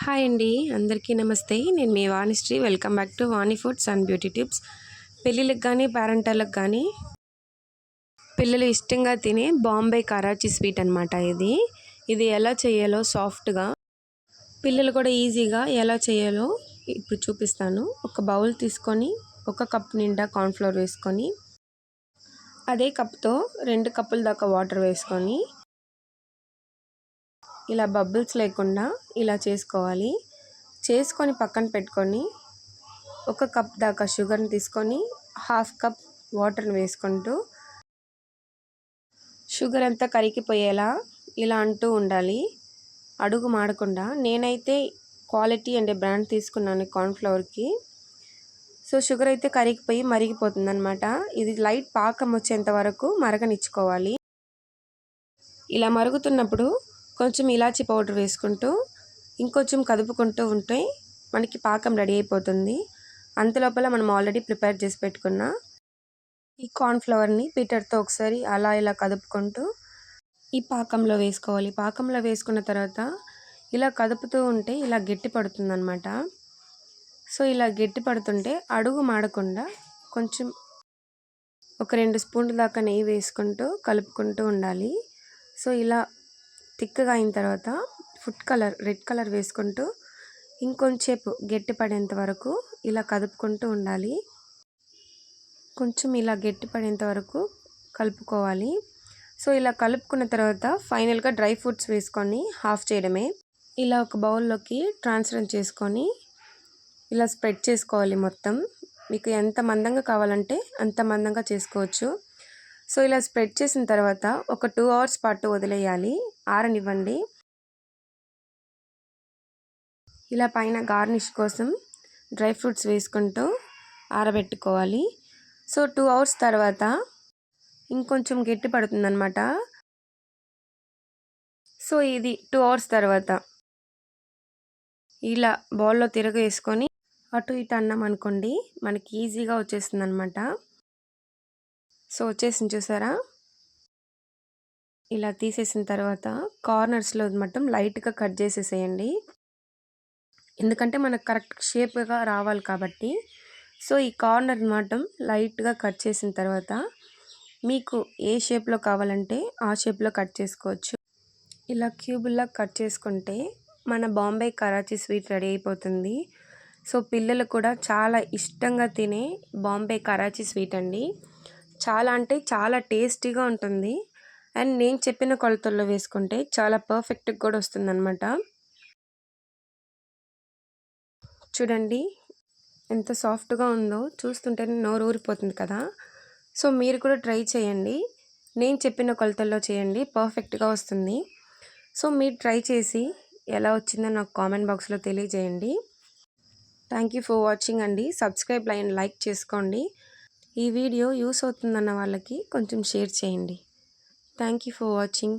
Hi అండి, అందరికీ నమస్తే. నేను మీ Vanisri. Welcome back to Vani foods and beauty tips. పెళ్ళిళ్ళకి కానీ పేరెంటాళ్ళకి కానీ పిల్లలు ఇష్టంగా తినే బాంబే కరాచీ స్వీట్ అనమాట. ఇది ఎలా చేయాలో సాఫ్ట్గా, పిల్లలు కూడా ఈజీగా ఎలా చేయాలో ఇప్పుడు చూపిస్తాను. ఒక బౌల్ తీసుకొని 1 కప్ నిండా కార్న్ఫ్లోర్ వేసుకొని, అదే కప్తో 2 కప్పుల దాకా వాటర్ వేసుకొని ఇలా బబుల్స్ లేకుండా ఇలా చేసుకోవాలి. చేసుకొని పక్కన పెట్టుకొని 1 కప్ దాకా షుగర్ని తీసుకొని 1/2 కప్ వాటర్ని వేసుకుంటూ షుగర్ అంతా కరిగిపోయేలా ఇలా అంటూ ఉండాలి, అడుగు మాడకుండా. నేనైతే క్వాలిటీ అండ్ బ్రాండ్ తీసుకున్నాను కార్న్ఫ్లవర్కి. సో షుగర్ అయితే కరిగిపోయి మరిగిపోతుంది అనమాట. ఇది లైట్ పాకం వచ్చేంత వరకు మరగనిచ్చుకోవాలి. ఇలా మరుగుతున్నప్పుడు కొంచెం ఇలాచీ పౌడర్ వేసుకుంటూ ఇంకొంచెం కదుపుకుంటూ ఉంటే మనకి పాకం రెడీ అయిపోతుంది. అంతలోపల మనం ఆల్రెడీ ప్రిపేర్ చేసి పెట్టుకున్న ఈ కార్న్ఫ్లవర్ని పీటర్తో ఒకసారి అలా ఇలా కదుపుకుంటూ ఈ పాకంలో వేసుకోవాలి. పాకంలో వేసుకున్న తర్వాత ఇలా కదుపుతూ ఉంటే ఇలా గట్టి పడుతుంది అనమాట. సో ఇలా గట్టి పడుతుంటే అడుగు మాడకుండా కొంచెం ఒక 2 స్పూన్ల దాకా నెయ్యి వేసుకుంటూ కలుపుకుంటూ ఉండాలి. సో ఇలా థిక్గా అయిన తర్వాత ఫుడ్ కలర్, రెడ్ కలర్ వేసుకుంటూ ఇంకొంచేపు గట్టి పడేంత వరకు ఇలా కదుపుకుంటూ ఉండాలి. కొంచెం ఇలా గట్టి పడేంత వరకు కలుపుకోవాలి. సో ఇలా కలుపుకున్న తర్వాత ఫైనల్గా డ్రై ఫ్రూట్స్ వేసుకొని ఆఫ్ చేయడమే. ఇలా ఒక బౌల్లోకి ట్రాన్స్ఫర్ చేసుకొని ఇలా స్ప్రెడ్ చేసుకోవాలి మొత్తం. మీకు ఎంత మందంగా కావాలంటే అంత మందంగా చేసుకోవచ్చు. సో ఇలా స్ప్రెడ్ చేసిన తర్వాత ఒక 2 అవర్స్ పాటు వదిలేయాలి, ఆరనివ్వండి. ఇలా పైన గార్నిష్ కోసం డ్రై ఫ్రూట్స్ వేసుకుంటూ ఆరబెట్టుకోవాలి. సో 2 అవర్స్ తర్వాత ఇంకొంచెం గట్టి పడుతుందన్నమాట. సో ఇది 2 అవర్స్ తర్వాత ఇలా బౌల్లో తిరగేసుకొని అటు ఇటు అన్నాం అనుకోండి, మనకి ఈజీగా వచ్చేస్తుంది అనమాట. సో వచ్చేసింది చూసారా. ఇలా తీసేసిన తర్వాత కార్నర్స్లో మొత్తం లైట్గా కట్ చేసేసేయండి, ఎందుకంటే మనకు కరెక్ట్ షేప్గా రావాలి కాబట్టి. సో ఈ కార్నర్ మొత్తం లైట్గా కట్ చేసిన తర్వాత మీకు ఏ షేప్లో కావాలంటే ఆ షేప్లో కట్ చేసుకోవచ్చు. ఇలా క్యూబుల్లా కట్ చేసుకుంటే మన బాంబే కరాచీ స్వీట్ రెడీ అయిపోతుంది. సో పిల్లలు కూడా చాలా ఇష్టంగా తినే బాంబే కరాచీ స్వీట్ అండి. చాలా అంటే చాలా టేస్టీగా ఉంటుంది. అండ్ నేను చెప్పిన కొలతల్లో వేసుకుంటే చాలా పర్ఫెక్ట్గా కూడా వస్తుందన్నమాట. చూడండి ఎంత సాఫ్ట్గా ఉందో, చూస్తుంటేనే నోరు ఊరిపోతుంది కదా. సో మీరు కూడా ట్రై చేయండి, నేను చెప్పిన కొలతల్లో చేయండి, పర్ఫెక్ట్గా వస్తుంది. సో మీరు ట్రై చేసి ఎలా వచ్చిందో నాకు కామెంట్ బాక్స్లో తెలియజేయండి. థ్యాంక్ యూ ఫర్ వాచింగ్ అండి. సబ్స్క్రైబ్ అండ్ లైక్ చేసుకోండి. ఈ వీడియో యూస్ అవుతుందన్న వాళ్ళకి కొంచెం షేర్ చేయండి. Thank you for watching.